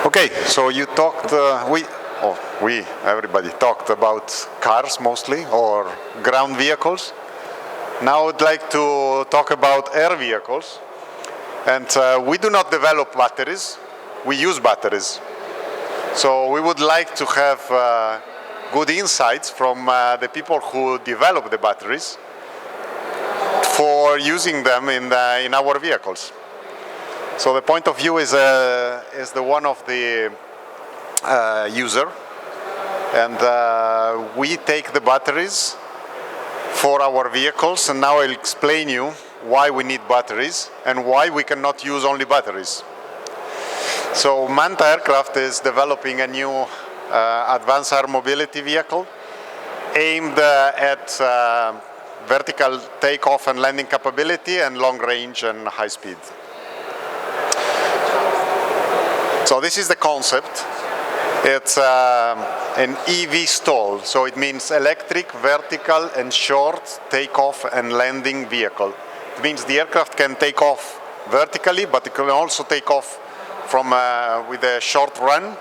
Okay, so you talked, everybody talked about cars mostly, or ground vehicles. Now I would like to talk about air vehicles. And we do not develop batteries, we use batteries. So we would like to have good insights from the people who develop the batteries for using them in our vehicles. So the point of view is the one of the user, and we take the batteries for our vehicles, and now I'll explain you why we need batteries and why we cannot use only batteries. So Manta Aircraft is developing a new advanced air mobility vehicle aimed at vertical takeoff and landing capability and long range and high speed. So this is the concept. It's an EV STOL, so it means electric, vertical and short takeoff and landing vehicle. It means the aircraft can take off vertically, but it can also take off from with a short run.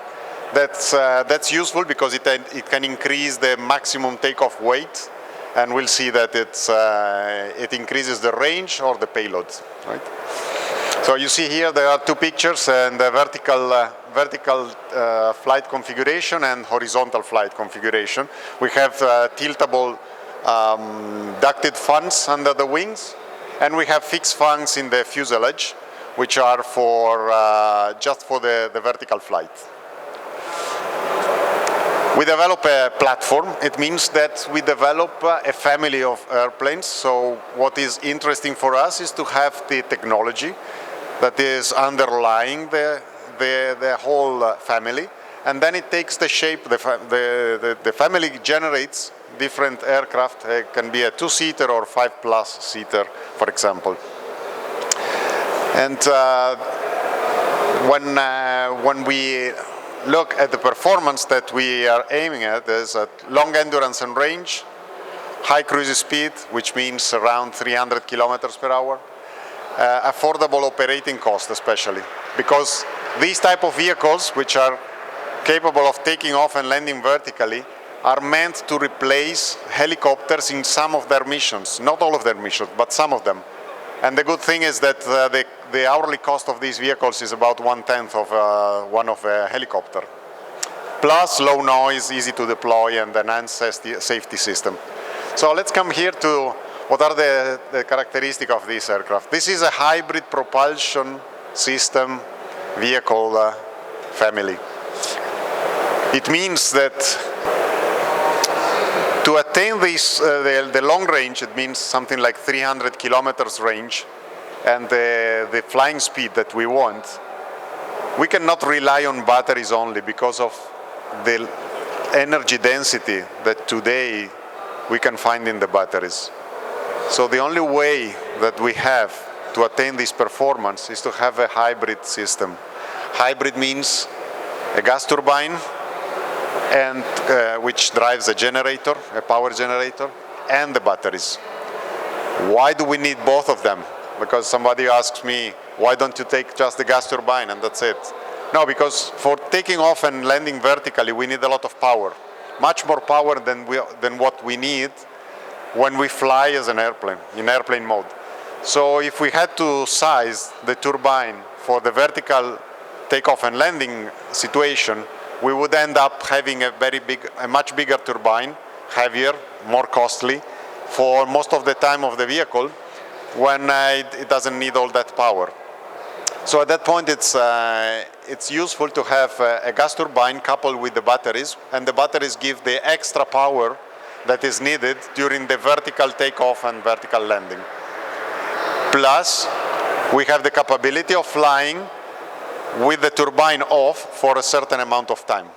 That's useful because it can increase the maximum takeoff weight, and we'll see that it increases the range or the payload, right? So you see here there are two pictures, and the vertical flight configuration and horizontal flight configuration. We have tiltable ducted fans under the wings, and we have fixed fans in the fuselage, which are for just for the vertical flight. We develop a platform. It means that we develop a family of airplanes. So what is interesting for us is to have the technology that is underlying the whole family, and then it takes the shape. The family generates different aircraft. It can be a 2-seater or 5+ seater, for example. And when we look at the performance that we are aiming at, there's a long endurance and range, high cruise speed, which means around 300 kilometers per hour, affordable operating cost especially, because these type of vehicles, which are capable of taking off and landing vertically, are meant to replace helicopters in some of their missions, not all of their missions, but some of them. And the good thing is that the hourly cost of these vehicles is about 1/10 of one of a helicopter. Plus low noise, easy to deploy, and enhanced safety system. So let's come here to what are the characteristics of this aircraft. This is a hybrid propulsion system vehicle family. It means that to attain this, the long range, it means something like 300 kilometers range, and the flying speed that we want, we cannot rely on batteries only because of the energy density that today we can find in the batteries. So the only way that we have to attain this performance is to have a hybrid system. Hybrid means a gas turbine, and which drives a generator, a power generator, and the batteries. Why do we need both of them? Because somebody asks me, why don't you take just the gas turbine and that's it? No, because for taking off and landing vertically, we need a lot of power. Much more power than what we need when we fly as an airplane, in airplane mode. So if we had to size the turbine for the vertical takeoff and landing situation, we would end up having a much bigger turbine, heavier, more costly, for most of the time of the vehicle, when it doesn't need all that power. So at that point, it's useful to have a gas turbine coupled with the batteries, and the batteries give the extra power that is needed during the vertical takeoff and vertical landing. Plus, we have the capability of flying with the turbine off for a certain amount of time.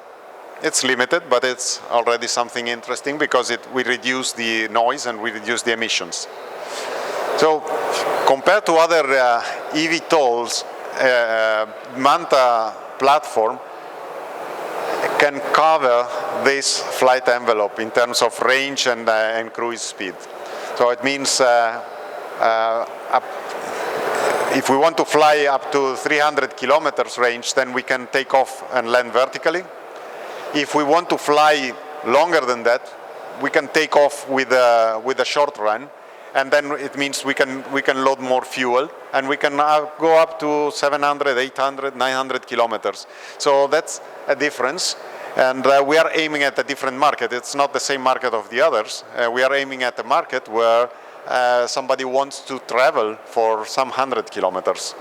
It's limited, but it's already something interesting because we reduce the noise and we reduce the emissions. So, compared to other eVTOLs, Manta platform can cover this flight envelope in terms of range and cruise speed. So it means if we want to fly up to 300 kilometers range, then we can take off and land vertically. If we want to fly longer than that, we can take off with a short run, and then it means we can load more fuel, and we can go up to 700, 800, 900 kilometers. So that's a difference, and we are aiming at a different market. It's not the same market of the others. We are aiming at a market where somebody wants to travel for some 100 kilometers.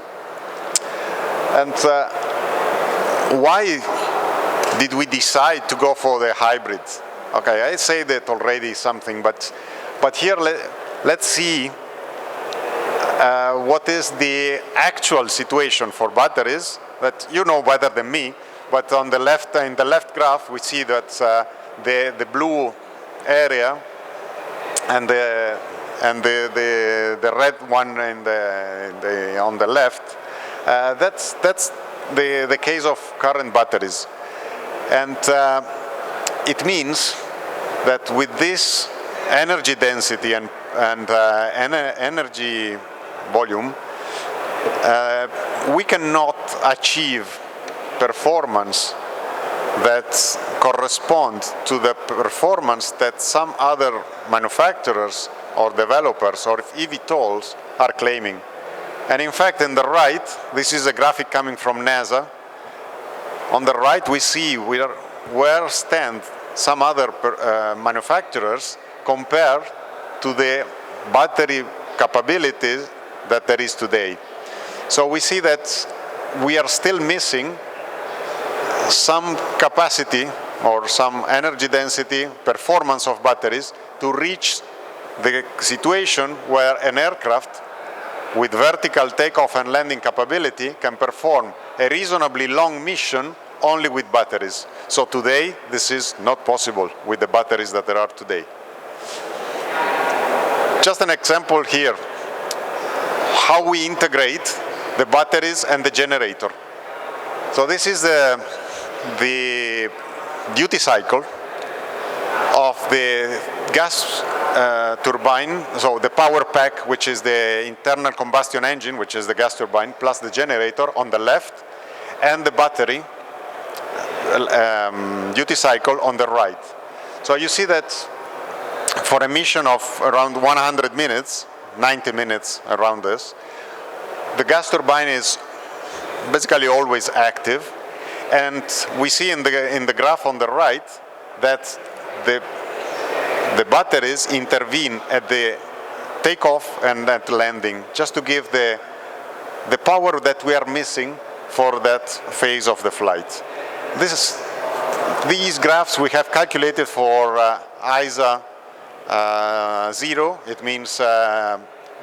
And why did we decide to go for the hybrid? Okay, I say that already something, but here let's see what is the actual situation for batteries that you know better than me. But on the left, in the left graph, we see that the blue area and the red one on the left. That's the case of current batteries, and it means that with this energy density and energy volume, we cannot achieve performance that correspond to the performance that some other manufacturers or developers or eVTOLs are claiming. And in fact, in the right, this is a graphic coming from NASA. On the right, we see where stand some other manufacturers compared to the battery capabilities that there is today. So we see that we are still missing some capacity or some energy density performance of batteries to reach the situation where an aircraft with vertical takeoff and landing capability can perform a reasonably long mission only with batteries. So today, this is not possible with the batteries that there are today. Just an example here, how we integrate the batteries and the generator. So this is the duty cycle of the gas turbine, so the power pack, which is the internal combustion engine, which is the gas turbine, plus the generator on the left, and the battery duty cycle on the right. So you see that for a mission of around 100 minutes, 90 minutes around this, the gas turbine is basically always active, and we see in the graph on the right that the batteries intervene at the takeoff and at landing, just to give the power that we are missing for that phase of the flight. These graphs we have calculated for ISA 0. It means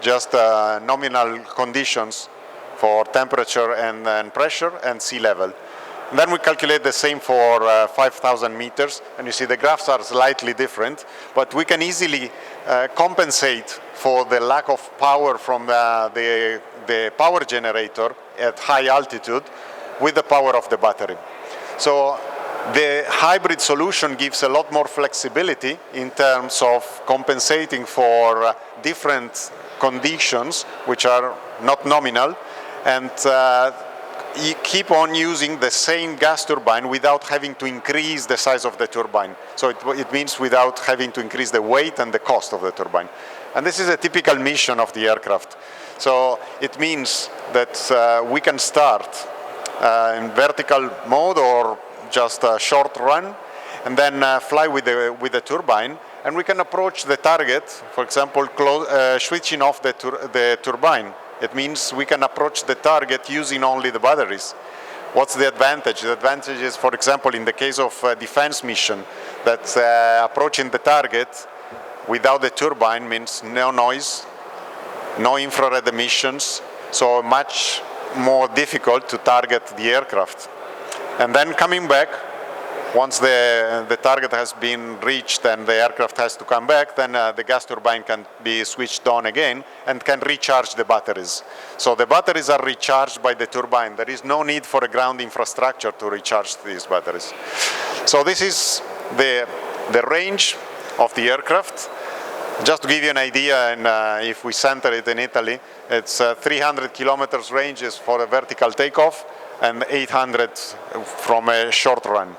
just nominal conditions for temperature and pressure and sea level. And then we calculate the same for 5,000 meters, and you see the graphs are slightly different, but we can easily compensate for the lack of power from the power generator at high altitude with the power of the battery. So the hybrid solution gives a lot more flexibility in terms of compensating for different conditions which are not nominal, and you keep on using the same gas turbine without having to increase the size of the turbine. So it means without having to increase the weight and the cost of the turbine. And this is a typical mission of the aircraft. So it means that we can start in vertical mode or just a short run, and then fly with the turbine, and we can approach the target, for example, switching off the turbine. It means we can approach the target using only the batteries. What's the advantage? The advantage is, for example, in the case of a defense mission, that approaching the target without the turbine means no noise, no infrared emissions, so much more difficult to target the aircraft. And then coming back, once the target has been reached and the aircraft has to come back, then the gas turbine can be switched on again and can recharge the batteries. So the batteries are recharged by the turbine. There is no need for a ground infrastructure to recharge these batteries. So this is the range of the aircraft. Just to give you an idea, and if we center it in Italy, it's 300 kilometers ranges for a vertical takeoff and 800 from a short run.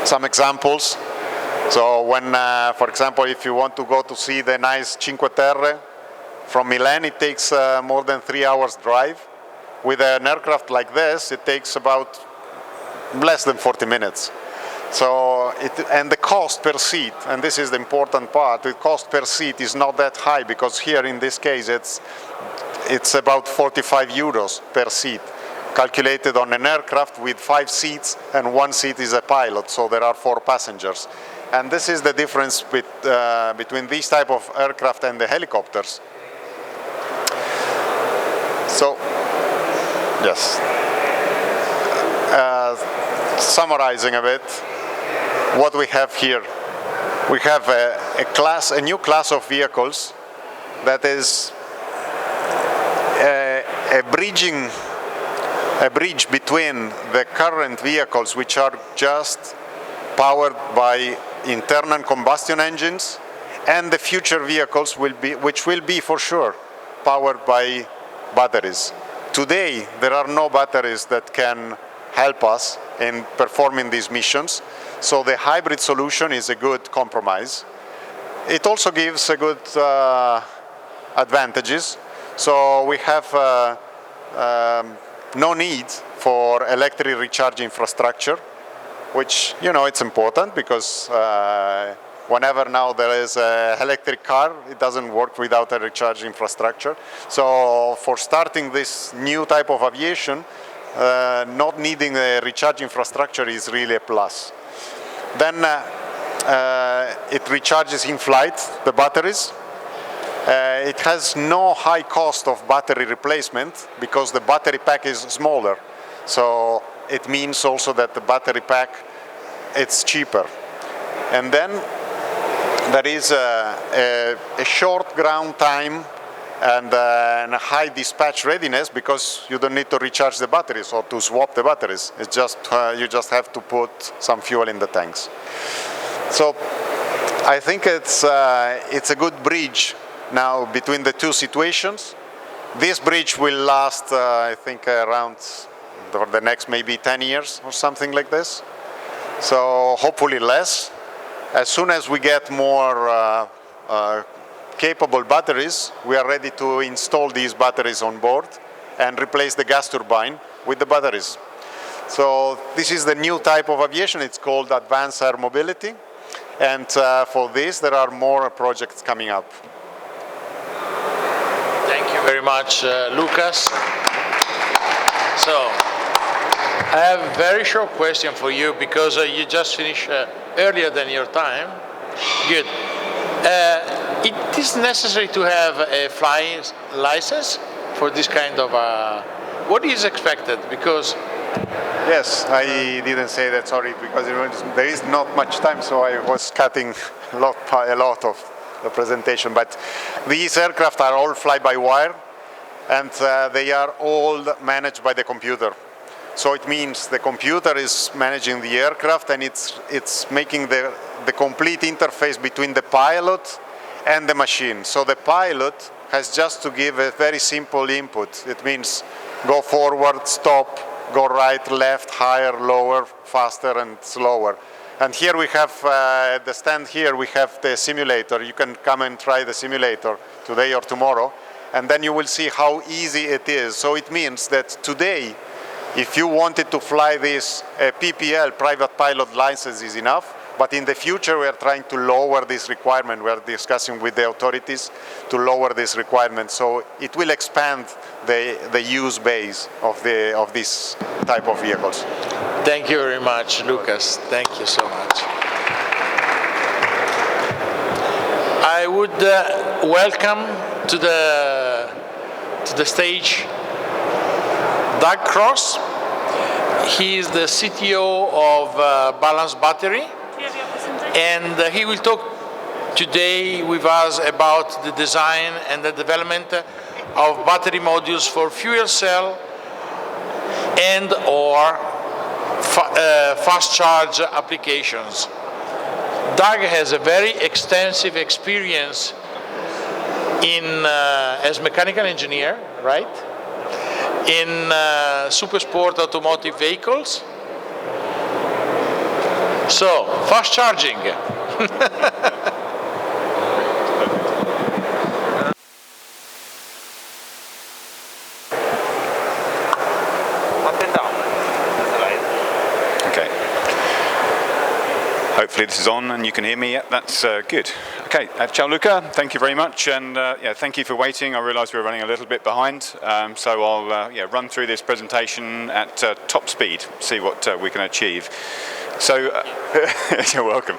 Some examples. So when, for example, if you want to go to see the nice Cinque Terre from Milan, it takes more than 3 hours drive. With an aircraft like this, it takes about less than 40 minutes. So, and the cost per seat, and this is the important part, the cost per seat is not that high, because here in this case it's about 45 euros per seat, calculated on an aircraft with 5 seats, and 1 seat is a pilot, so there are 4 passengers. And this is the difference between these type of aircraft and the helicopters. So, yes. Summarizing a bit, what we have here, we have a new class of vehicles that is a bridge between the current vehicles, which are just powered by internal combustion engines, and the future vehicles which will be for sure powered by batteries. Today, there are no batteries that can help us in performing these missions, so the hybrid solution is a good compromise. It also gives a good advantages. So we have no need for electric recharge infrastructure, which, you know, it's important because whenever now there is an electric car, it doesn't work without a recharge infrastructure. So for starting this new type of aviation, not needing a recharge infrastructure is really a plus. Then it recharges in flight, the batteries. It has no high cost of battery replacement because the battery pack is smaller. So it means also that the battery pack, it's cheaper. And then there is a short ground time and a high dispatch readiness because you don't need to recharge the batteries or to swap the batteries. It's just you just have to put some fuel in the tanks. So I think it's a good bridge now between the two situations. This bridge will last, I think, around for the next maybe 10 years or something like this. So hopefully less. As soon as we get more capable batteries, we are ready to install these batteries on board and replace the gas turbine with the batteries. So this is the new type of aviation. It's called advanced air mobility. And for this, there are more projects coming up. Thank you very much, Lucas. So, I have a very short question for you because you just finished earlier than your time. Good. It is necessary to have a flying license for this kind of, what is expected? Because yes, I didn't say that, sorry, because there is not much time, so I was cutting a lot of the presentation. But these aircraft are all fly-by-wire, and they are all managed by the computer. So it means the computer is managing the aircraft, and it's making the complete interface between the pilot and the machine. So the pilot has just to give a very simple input. It means go forward, stop, go right, left, higher, lower, faster, and slower. And here we have, at the stand here, we have the simulator. You can come and try the simulator today or tomorrow, and then you will see how easy it is. So it means that today, if you wanted to fly this, PPL, private pilot license is enough. But in the future, we are trying to lower this requirement. We are discussing with the authorities to lower this requirement. So it will expand the use base of this type of vehicles. thank you very much, Lucas. Thank you so much. I would welcome to the stage Doug Cross. He is the CTO of Balance Battery. And he will talk today with us about the design and the development of battery modules for fuel cell and or fast charge applications. Doug has a very extensive experience as mechanical engineer, right? In super sport automotive vehicles. So, fast charging. Hopefully this is on and you can hear me. Yeah, that's good. Okay, ciao Luca, thank you very much, and yeah, thank you for waiting. I realise we're running a little bit behind, so I'll yeah, run through this presentation at top speed, see what we can achieve. So, you're welcome.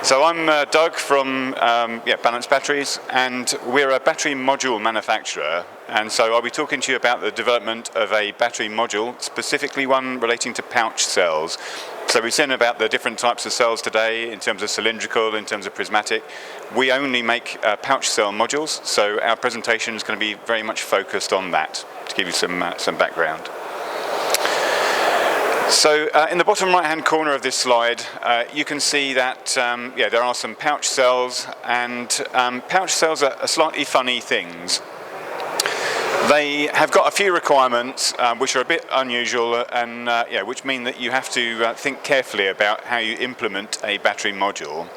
So I'm Doug from yeah, Balance Batteries, and we're a battery module manufacturer, and so I'll be talking to you about the development of a battery module, specifically one relating to pouch cells. So we've seen about the different types of cells today in terms of cylindrical, in terms of prismatic. We only make pouch cell modules, so our presentation is going to be very much focused on that, to give you some background. So in the bottom right hand corner of this slide, you can see that yeah, there are some pouch cells, and pouch cells are slightly funny things. They have got a few requirements which are a bit unusual, and yeah, which mean that you have to think carefully about how you implement a battery module.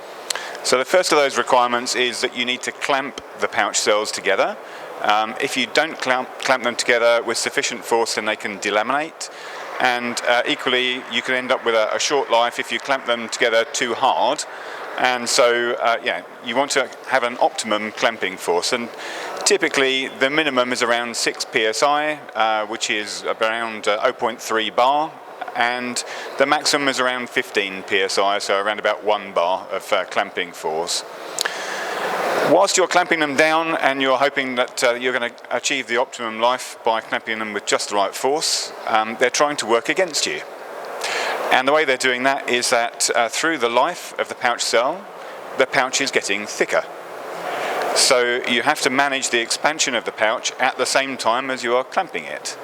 So the first of those requirements is that you need to clamp the pouch cells together. If you don't clamp them together with sufficient force, then they can delaminate. And equally, you can end up with a short life if you clamp them together too hard. And so, yeah, you want to have an optimum clamping force. And typically, the minimum is around 6 psi, which is around 0.3 bar. And the maximum is around 15 psi, so around about 1 bar of clamping force. Whilst you're clamping them down and you're hoping that you're going to achieve the optimum life by clamping them with just the right force, they're trying to work against you. And the way they're doing that is that through the life of the pouch cell, the pouch is getting thicker. So you have to manage the expansion of the pouch at the same time as you are clamping it.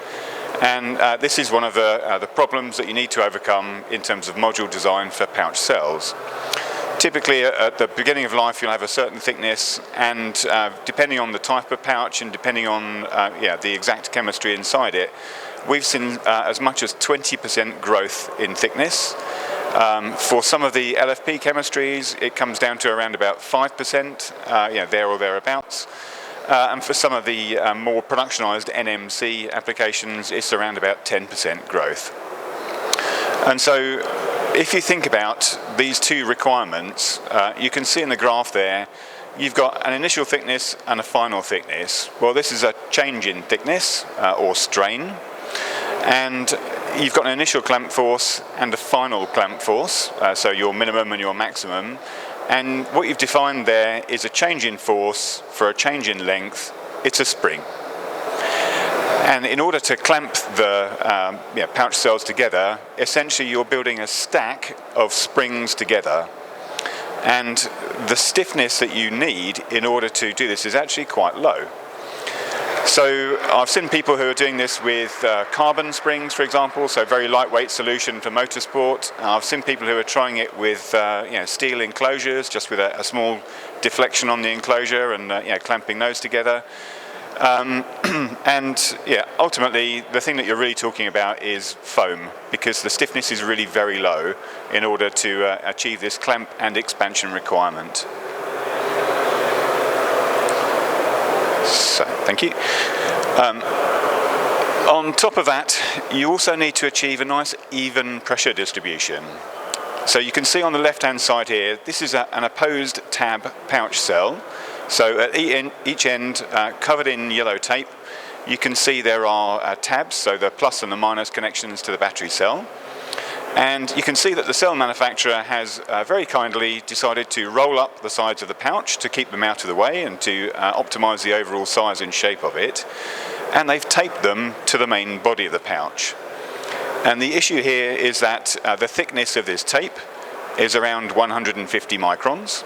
And this is one of the problems that you need to overcome in terms of module design for pouch cells. Typically at the beginning of life you'll have a certain thickness, and depending on the type of pouch and depending on yeah, the exact chemistry inside it, we've seen as much as 20% growth in thickness. For some of the LFP chemistries it comes down to around about 5%, yeah, there or thereabouts. And for some of the more productionized NMC applications it's around about 10% growth. And so if you think about these two requirements, you can see in the graph there, you've got an initial thickness and a final thickness. Well, this is a change in thickness, or strain. And you've got an initial clamp force and a final clamp force, so your minimum and your maximum. And what you've defined there is a change in force for a change in length. It's a spring. And in order to clamp the yeah, pouch cells together, essentially you're building a stack of springs together. And the stiffness that you need in order to do this is actually quite low. So I've seen people who are doing this with carbon springs, for example, so very lightweight solution for motorsport. I've seen people who are trying it with you know, steel enclosures, just with a small deflection on the enclosure and you know, clamping those together. And yeah, ultimately the thing that you're really talking about is foam, because the stiffness is really very low in order to achieve this clamp and expansion requirement. So, thank you. On top of that, you also need to achieve a nice even pressure distribution. So you can see on the left hand side here, this is an opposed tab pouch cell. So at each end, covered in yellow tape, you can see there are tabs, so the plus and the minus connections to the battery cell. And you can see that the cell manufacturer has very kindly decided to roll up the sides of the pouch to keep them out of the way and to optimize the overall size and shape of it. And they've taped them to the main body of the pouch. And the issue here is that the thickness of this tape is around 150 microns.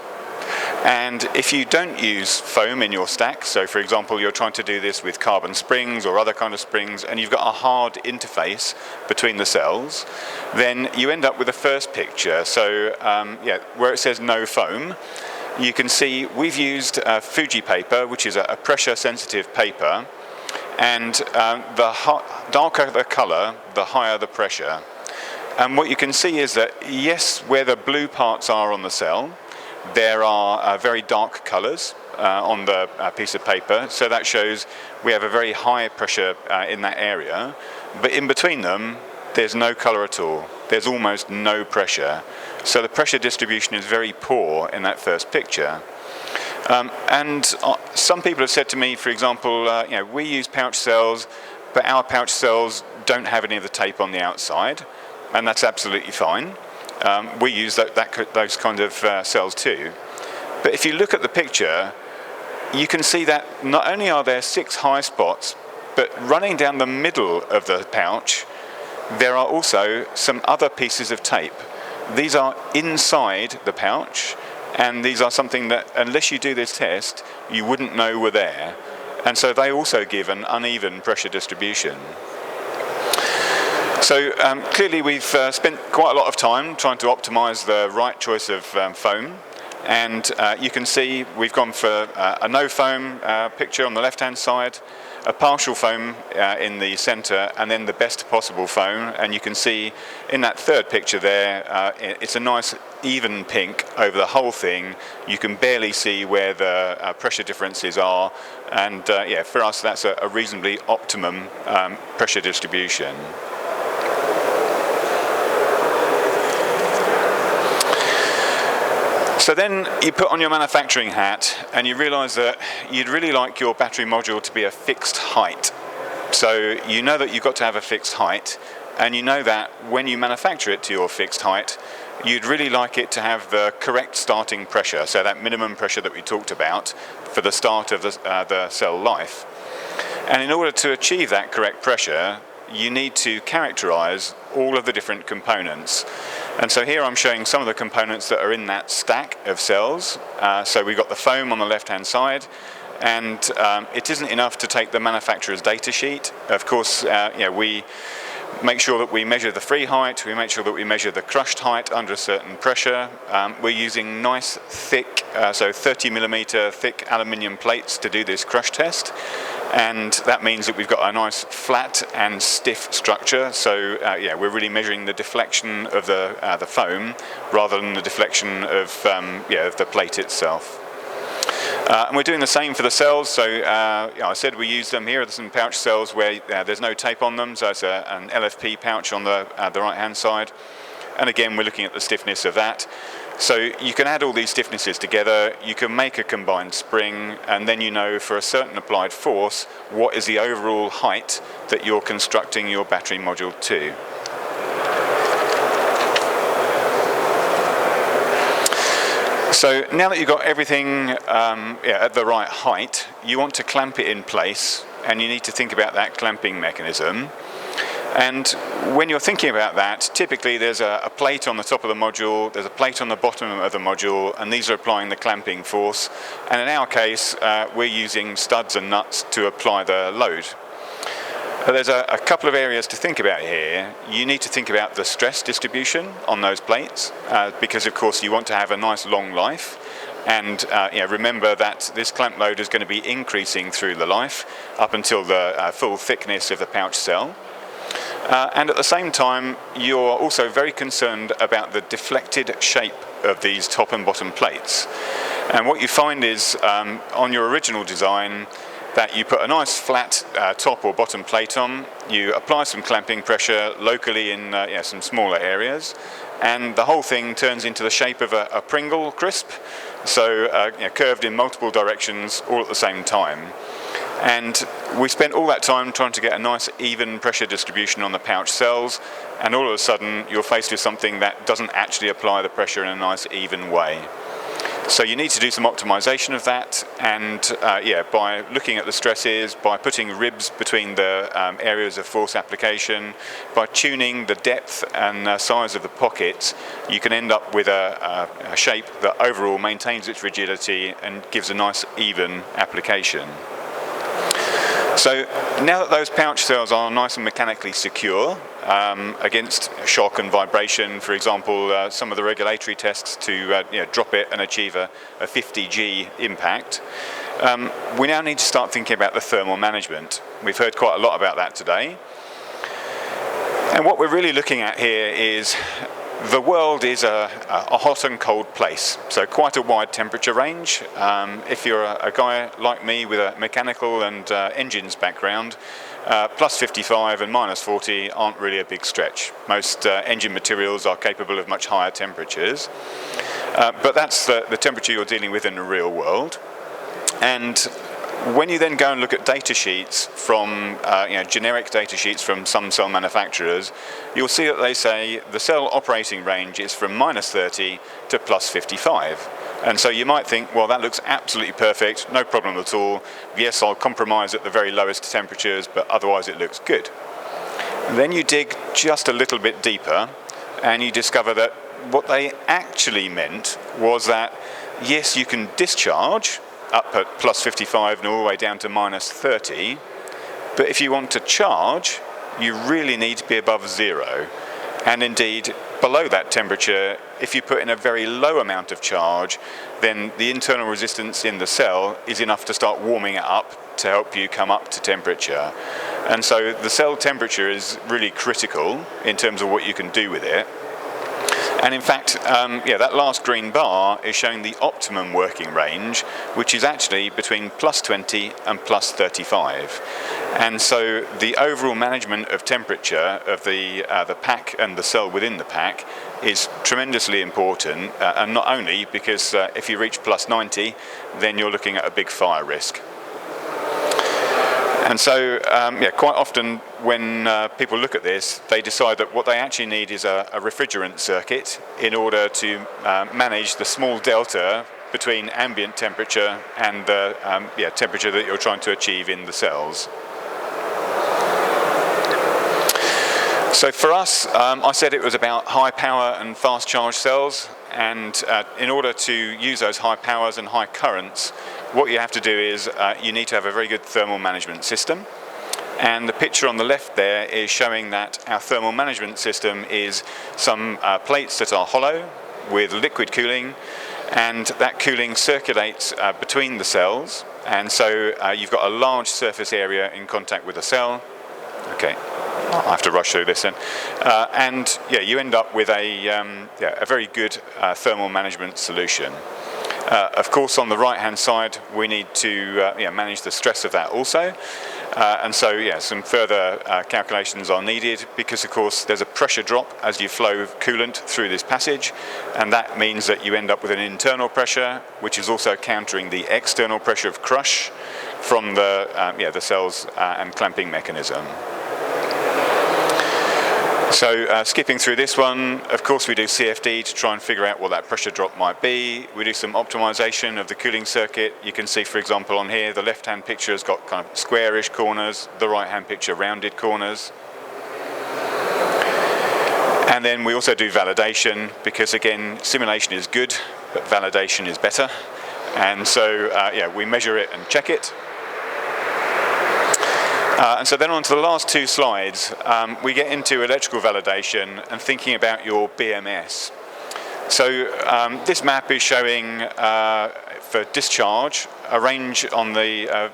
And if you don't use foam in your stack, so for example you're trying to do this with carbon springs or other kind of springs, and you've got a hard interface between the cells, then you end up with the first picture. So where it says no foam, you can see we've used Fuji paper, which is a pressure sensitive paper, and the darker the colour, the higher the pressure. And what you can see is that, yes, where the blue parts are on the cell, there are very dark colours on the piece of paper, so that shows we have a very high pressure in that area, but in between them there's no colour at all. There's almost no pressure. So the pressure distribution is very poor in that first picture. And some people have said to me, for example, we use pouch cells, but our pouch cells don't have any of the tape on the outside, and that's absolutely fine. We use those kind of cells too. But if you look at the picture, you can see that not only are there 6 high spots, but running down the middle of the pouch, there are also some other pieces of tape. These are inside the pouch, and these are something that, unless you do this test, you wouldn't know were there. And so they also give an uneven pressure distribution. So clearly we've spent quite a lot of time trying to optimize the right choice of foam, and you can see we've gone for a no foam picture on the left hand side, a partial foam in the center, and then the best possible foam. And you can see in that third picture there, it's a nice even pink over the whole thing. You can barely see where the pressure differences are, and for us that's a reasonably optimum pressure distribution. So then you put on your manufacturing hat and you realise that you'd really like your battery module to be a fixed height. So you know that you've got to have a fixed height, and you know that when you manufacture it to your fixed height, you'd really like it to have the correct starting pressure, so that minimum pressure that we talked about for the start of the cell life. And in order to achieve that correct pressure, you need to characterise all of the different components. And so here I'm showing some of the components that are in that stack of cells. So we've got the foam on the left hand side, and it isn't enough to take the manufacturer's data sheet. Of course, we make sure that we measure the free height, we make sure that we measure the crushed height under a certain pressure. We're using nice thick, so 30 millimeter thick aluminium plates to do this crush test. And that means that we've got a nice flat and stiff structure. So we're really measuring the deflection of the foam rather than the deflection of the plate itself. And we're doing the same for the cells. So I said we use them here. There's some pouch cells where there's no tape on them. So it's an LFP pouch on the right hand side. And again, we're looking at the stiffness of that. So you can add all these stiffnesses together, you can make a combined spring, and then you know for a certain applied force what is the overall height that you're constructing your battery module to. So now that you've got everything at the right height, you want to clamp it in place, and you need to think about that clamping mechanism. And when you're thinking about that, typically there's a plate on the top of the module, there's a plate on the bottom of the module, and these are applying the clamping force. And in our case, we're using studs and nuts to apply the load. There's a couple of areas to think about here. You need to think about the stress distribution on those plates, because of course you want to have a nice long life. And remember that this clamp load is going to be increasing through the life up until the full thickness of the pouch cell. And at the same time, you're also very concerned about the deflected shape of these top and bottom plates. And what you find is, on your original design, that you put a nice flat top or bottom plate on, you apply some clamping pressure locally in some smaller areas, and the whole thing turns into the shape of a Pringle crisp, so curved in multiple directions all at the same time. And we spent all that time trying to get a nice even pressure distribution on the pouch cells, and all of a sudden you're faced with something that doesn't actually apply the pressure in a nice even way. So you need to do some optimization of that, and by looking at the stresses, by putting ribs between the areas of force application, by tuning the depth and size of the pockets, you can end up with a shape that overall maintains its rigidity and gives a nice even application. So now that those pouch cells are nice and mechanically secure against shock and vibration, for example, some of the regulatory tests to drop it and achieve a 50G impact, we now need to start thinking about the thermal management. We've heard quite a lot about that today. And what we're really looking at here is the world is a hot and cold place, so quite a wide temperature range. If you're a guy like me with a mechanical and engines background, plus 55 and minus 40 aren't really a big stretch. Most engine materials are capable of much higher temperatures, but that's the temperature you're dealing with in the real world. And when you then go and look at data sheets from generic data sheets from some cell manufacturers, you'll see that they say the cell operating range is from minus 30 to plus 55. And so you might think, well, that looks absolutely perfect, no problem at all. Yes, I'll compromise at the very lowest temperatures, but otherwise it looks good. And then you dig just a little bit deeper and you discover that what they actually meant was that, yes, you can discharge up at plus 55 and all the way down to minus 30, but if you want to charge, you really need to be above zero. And indeed, below that temperature, if you put in a very low amount of charge, then the internal resistance in the cell is enough to start warming it up to help you come up to temperature. And so the cell temperature is really critical in terms of what you can do with it. And in fact, that last green bar is showing the optimum working range, which is actually between plus 20 and plus 35. And so the overall management of temperature of the pack and the cell within the pack is tremendously important, and not only because if you reach plus 90, then you're looking at a big fire risk. And so, quite often when people look at this, they decide that what they actually need is a refrigerant circuit in order to manage the small delta between ambient temperature and the temperature that you're trying to achieve in the cells. So for us, I said it was about high power and fast charge cells, and in order to use those high powers and high currents, what you have to do is you need to have a very good thermal management system. And the picture on the left there is showing that our thermal management system is some plates that are hollow with liquid cooling, and that cooling circulates between the cells, and so you've got a large surface area in contact with the cell. Okay, I have to rush through this then. And you end up with a very good thermal management solution. Of course, on the right-hand side, we need to manage the stress of that also. And so, some further calculations are needed because, of course, there's a pressure drop as you flow coolant through this passage, and that means that you end up with an internal pressure, which is also countering the external pressure of crush from the cells and clamping mechanism. So skipping through this one, of course we do CFD to try and figure out what that pressure drop might be. We do some optimization of the cooling circuit. You can see, for example, on here, the left-hand picture has got kind of squarish corners, the right-hand picture rounded corners. And then we also do validation because, again, simulation is good, but validation is better. And so, we measure it and check it. And so then on to the last two slides, we get into electrical validation and thinking about your BMS. So this map is showing, for discharge, a range on the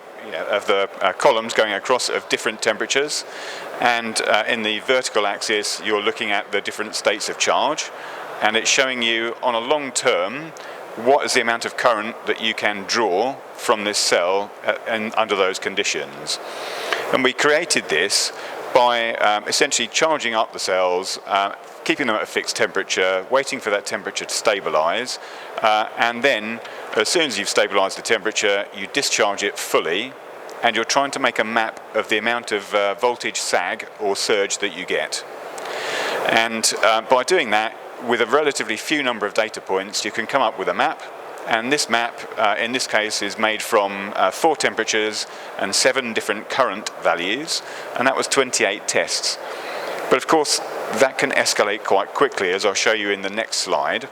of the columns going across of different temperatures, and in the vertical axis you're looking at the different states of charge, and it's showing you on a long term what is the amount of current that you can draw from this cell under those conditions. And we created this by essentially charging up the cells, keeping them at a fixed temperature, waiting for that temperature to stabilize, and then as soon as you've stabilized the temperature, you discharge it fully, and you're trying to make a map of the amount of voltage sag or surge that you get. And by doing that, with a relatively few number of data points, you can come up with a map, And this map, in this case, is made from 4 temperatures and 7 different current values, and that was 28 tests. But of course, that can escalate quite quickly, as I'll show you in the next slide.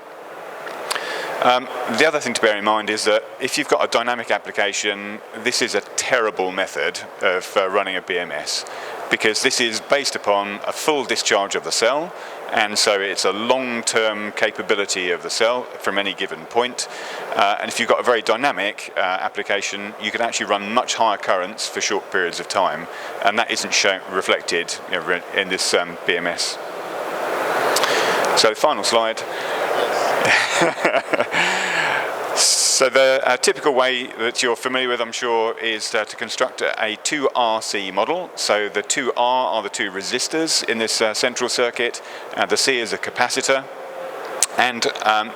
The other thing to bear in mind is that if you've got a dynamic application, this is a terrible method of running a BMS, because this is based upon a full discharge of the cell, and so it's a long-term capability of the cell from any given point. And if you've got a very dynamic application, you can actually run much higher currents for short periods of time, and that isn't reflected in this BMS. So final slide. So the typical way that you're familiar with, I'm sure, is to construct a 2RC model. So the 2R are the 2 resistors in this central circuit. The C is a capacitor. And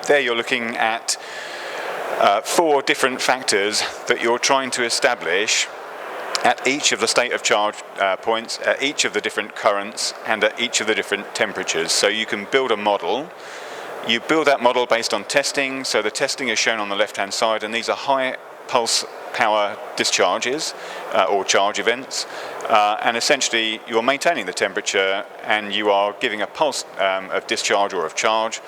there you're looking at 4 different factors that you're trying to establish at each of the state of charge points, at each of the different currents, and at each of the different temperatures. So you can build a model. You build that model based on testing, so the testing is shown on the left-hand side, and these are high pulse power discharges or charge events, and essentially you're maintaining the temperature and you are giving a pulse of discharge or of charge,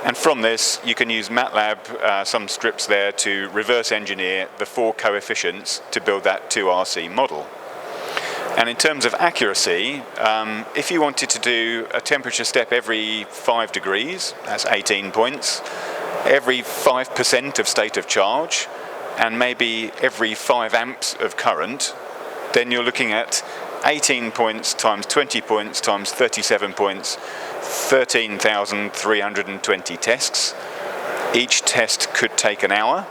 and from this you can use MATLAB, some scripts there, to reverse engineer the 4 coefficients to build that 2RC model. And in terms of accuracy, if you wanted to do a temperature step every 5 degrees, that's 18 points, every 5% of state of charge, and maybe every 5 amps of current, then you're looking at 18 points times 20 points times 37 points, 13,320 tests. Each test could take an hour,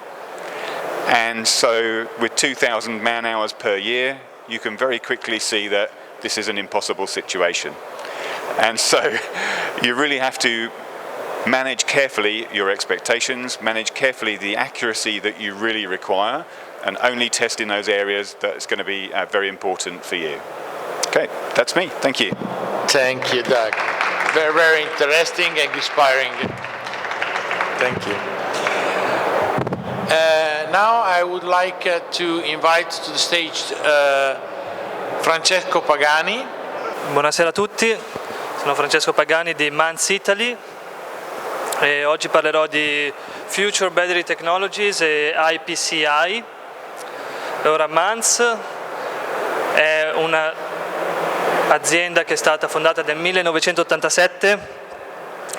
and so with 2,000 man-hours per year, you can very quickly see that this is an impossible situation. And so you really have to manage carefully your expectations, manage carefully the accuracy that you really require, and only test in those areas that is going to be very important for you. Okay, that's me. Thank you. Thank you, Doug. Very, very interesting and inspiring. Thank you. Now I would like to invite to the stage Francesco Pagani. Buonasera a tutti, sono Francesco Pagani di Manz Italy e oggi parlerò di Future Battery Technologies e IPCI. Ora, Manz è un'azienda che è stata fondata nel 1987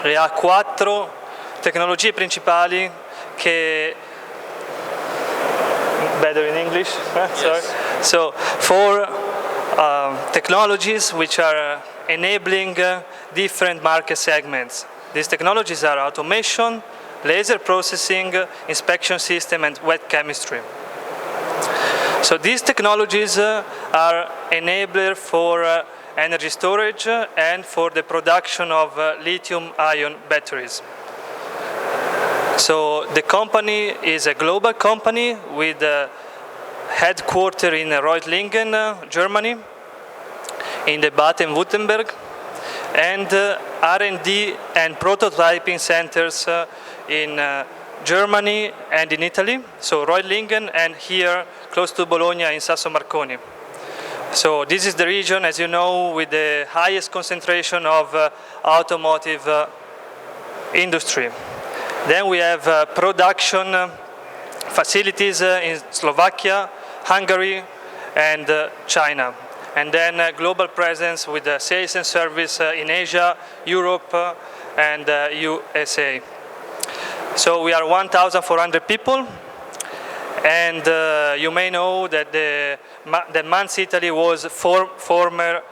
e ha 4 tecnologie principali che better in English? Sorry. Yes. So 4 technologies which are enabling different market segments. These technologies are automation, laser processing, inspection system, and wet chemistry. So these technologies are enabler for energy storage and for the production of lithium-ion batteries. So the company is a global company with a headquarters in Reutlingen, Germany, in the Baden-Württemberg, and R&D and prototyping centers in Germany and in Italy, so Reutlingen, and here close to Bologna in Sasso Marconi. So this is the region, as you know, with the highest concentration of automotive industry. Then we have production facilities in Slovakia, Hungary, and China. And then global presence with sales and service in Asia, Europe, and USA. So we are 1,400 people, and you may know that the Manz Italy was former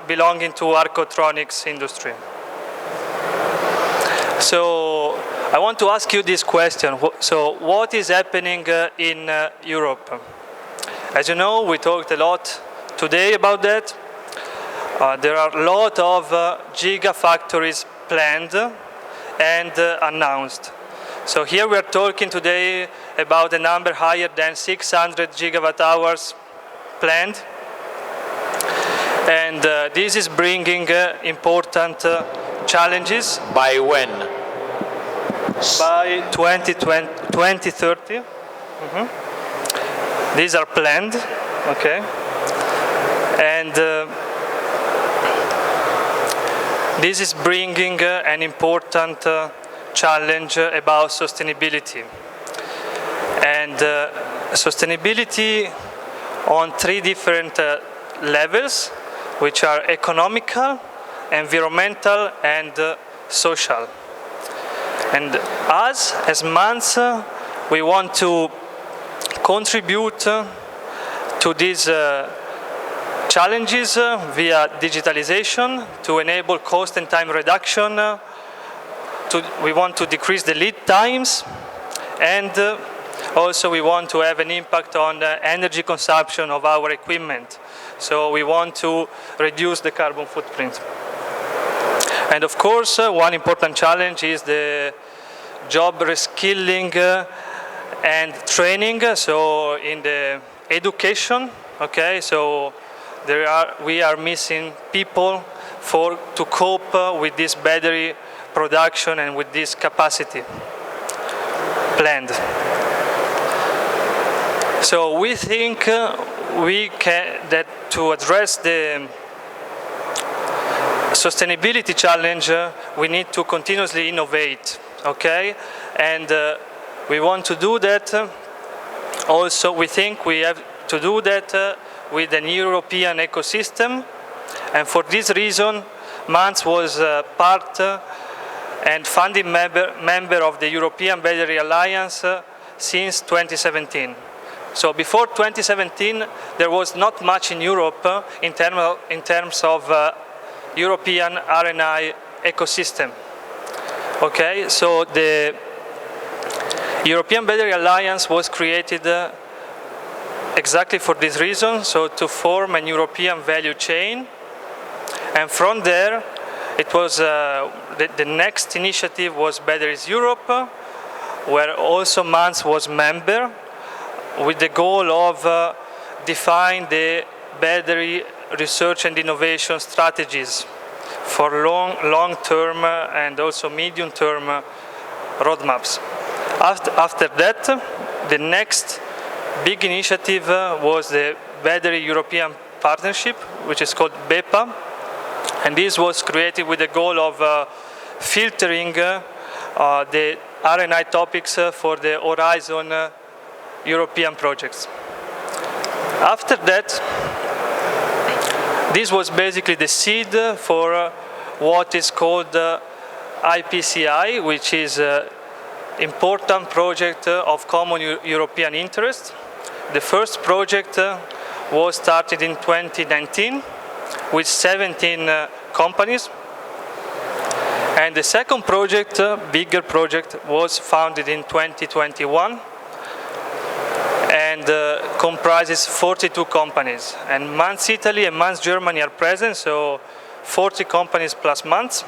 belonging to Arcotronics industry. So I want to ask you this question. So what is happening in Europe? As you know, we talked a lot today about that. There are a lot of gigafactories planned and announced. So here we are talking today about a number higher than 600 gigawatt hours planned. And this is bringing important challenges. By when? by 2030. These are planned, okay? And this is bringing an important challenge about sustainability. And sustainability on three different levels, which are economical, environmental, and social. And us, as Manz, we want to contribute to these challenges via digitalization to enable cost and time reduction. We want to decrease the lead times, and also we want to have an impact on the energy consumption of our equipment. So we want to reduce the carbon footprint. And of course, one important challenge is the job reskilling and training. So in the education, okay, so we are missing people to cope with this battery production and with this capacity planned. So we think that to address the sustainability challenge, we need to continuously innovate, okay? And we want to do that. Also, we think we have to do that with an European ecosystem. And for this reason, Manz was part and founding member of the European Battery Alliance since 2017. So before 2017, there was not much in Europe in terms of European R&I ecosystem. Okay, so the European Battery Alliance was created exactly for this reason, so to form a European value chain. And from there, it was the next initiative was Batteries Europe, where also Manz was member, with the goal of define the battery research and innovation strategies for long-term and also medium-term roadmaps. After that, the next big initiative was the Battery European Partnership, which is called BEPA, and this was created with the goal of filtering the R&I topics for the Horizon European projects. After that, this was basically the seed for what is called IPCI, which is an important project of common European interest. The first project was started in 2019 with 17 companies. And the second project, bigger project, was founded in 2021 and comprises 42 companies. And Manz Italy and Manz Germany are present, so 40 companies plus Manz.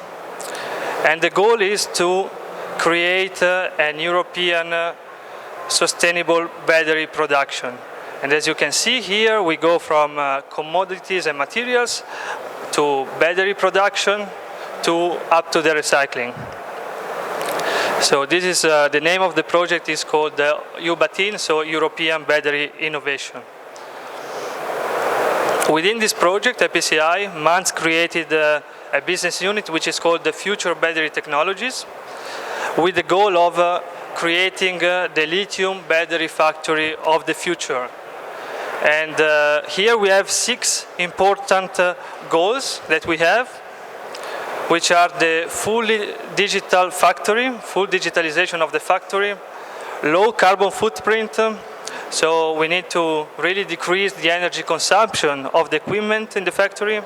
And the goal is to create an European sustainable battery production. And as you can see here, we go from commodities and materials to battery production up to the recycling. So this is the name of the project is called EUBATIN, so European Battery Innovation. Within this project, IPCI, Manz created a business unit which is called the Future Battery Technologies, with the goal of creating the lithium battery factory of the future. And here we have 6 important goals that we have, which are the fully digital factory, full digitalization of the factory, low carbon footprint, so we need to really decrease the energy consumption of the equipment in the factory,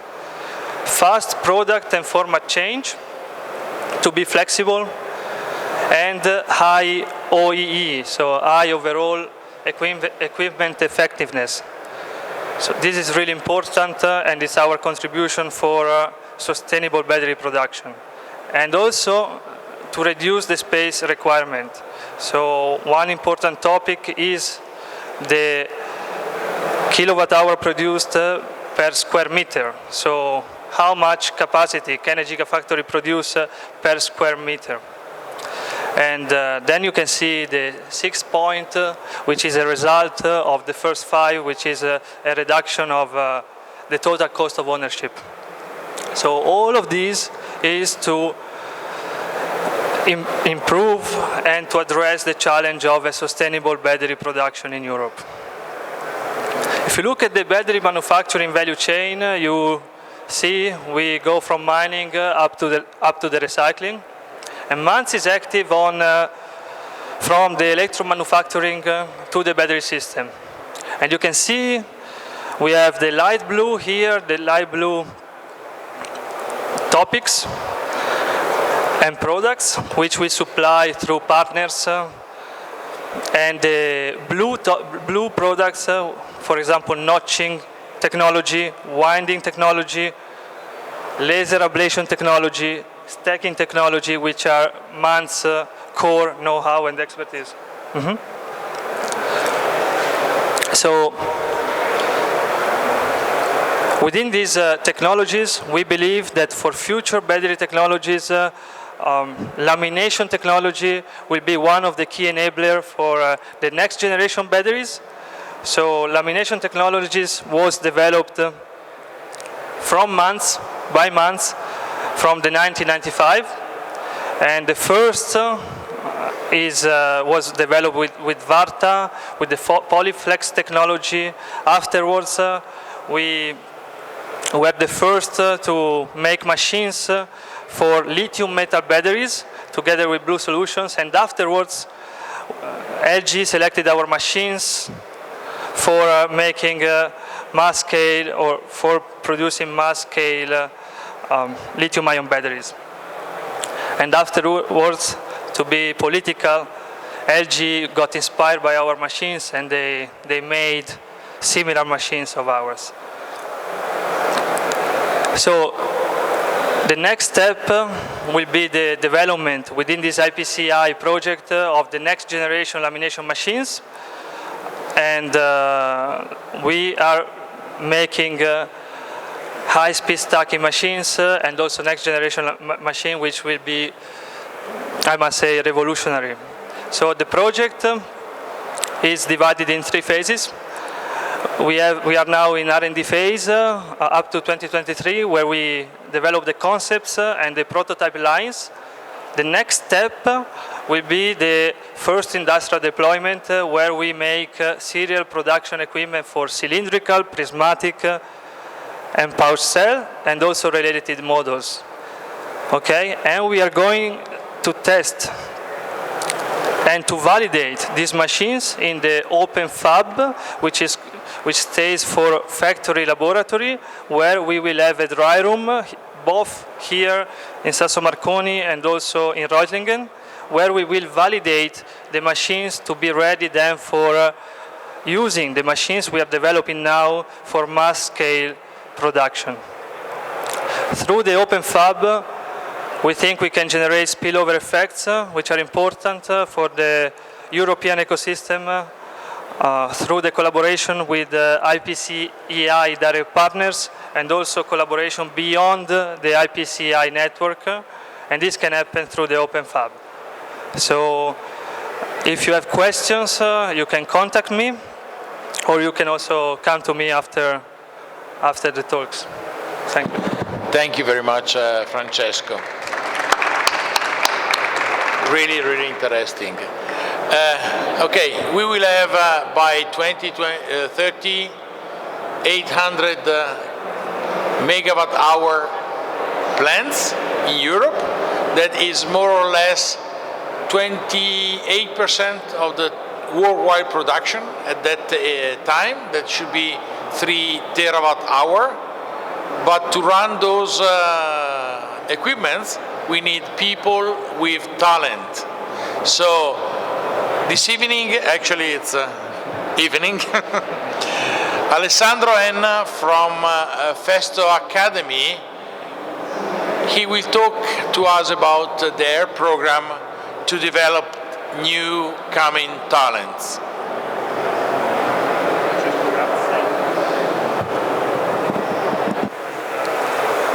fast product and format change to be flexible, and high OEE, so high overall equipment effectiveness. So this is really important and it's our contribution for sustainable battery production. And also to reduce the space requirement. So one important topic is the kilowatt hour produced per square meter. So how much capacity can a gigafactory produce per square meter? And then you can see the 6 point, which is a result of the first 5, which is a reduction of the total cost of ownership. So all of these is to improve and to address the challenge of a sustainable battery production in Europe. If you look at the battery manufacturing value chain, you see we go from mining up to the recycling. And Manz is active from the electro manufacturing to the battery system. And you can see we have the light blue here, the light blue topics and products which we supply through partners, and the blue products, for example, notching technology, winding technology, laser ablation technology, stacking technology, which are Manz core know-how and expertise. So within these technologies, we believe that for future battery technologies, lamination technology will be one of the key enablers for the next generation batteries. So lamination technologies was developed from Manz, by Manz, from the 1995, and the first was developed with Varta, with the Polyflex technology. Afterwards, we were the first to make machines for lithium metal batteries together with Blue Solutions, and afterwards LG selected our machines for making mass scale, or for producing mass scale lithium-ion batteries. And afterwards, to be political, LG got inspired by our machines, and they made similar machines of ours. So the next step will be the development within this IPCEI project of the next generation lamination machines. And we are making high-speed stacking machines and also next generation machine, which will be, I must say, revolutionary. So the project is divided in 3 phases. We are now in R&D phase up to 2023, where we develop the concepts and the prototype lines. The next step will be the first industrial deployment, where we make serial production equipment for cylindrical, prismatic, and pouch cell, and also related models. Okay, and we are going to test and to validate these machines in the open fab, which stays for factory laboratory, where we will have a dry room, both here in Sasso Marconi and also in Reutlingen, where we will validate the machines to be ready then for using the machines we are developing now for mass scale production. Through the open fab, we think we can generate spillover effects, which are important for the European ecosystem, through the collaboration with IPCEI direct partners, and also collaboration beyond the IPCEI network, and this can happen through the open fab. So if you have questions, you can contact me, or you can also come to me after the talks. Thank you. Thank you very much, Francesco. Really, really interesting. Okay, we will have by 2030 800 megawatt hour plants in Europe. That is more or less 28% of the worldwide production at that time. That should be 3 terawatt hour. But to run those equipments, we need people with talent. So this evening, actually it's evening, Alessandro Enna from Festo Academy, he will talk to us about their program to develop new coming talents.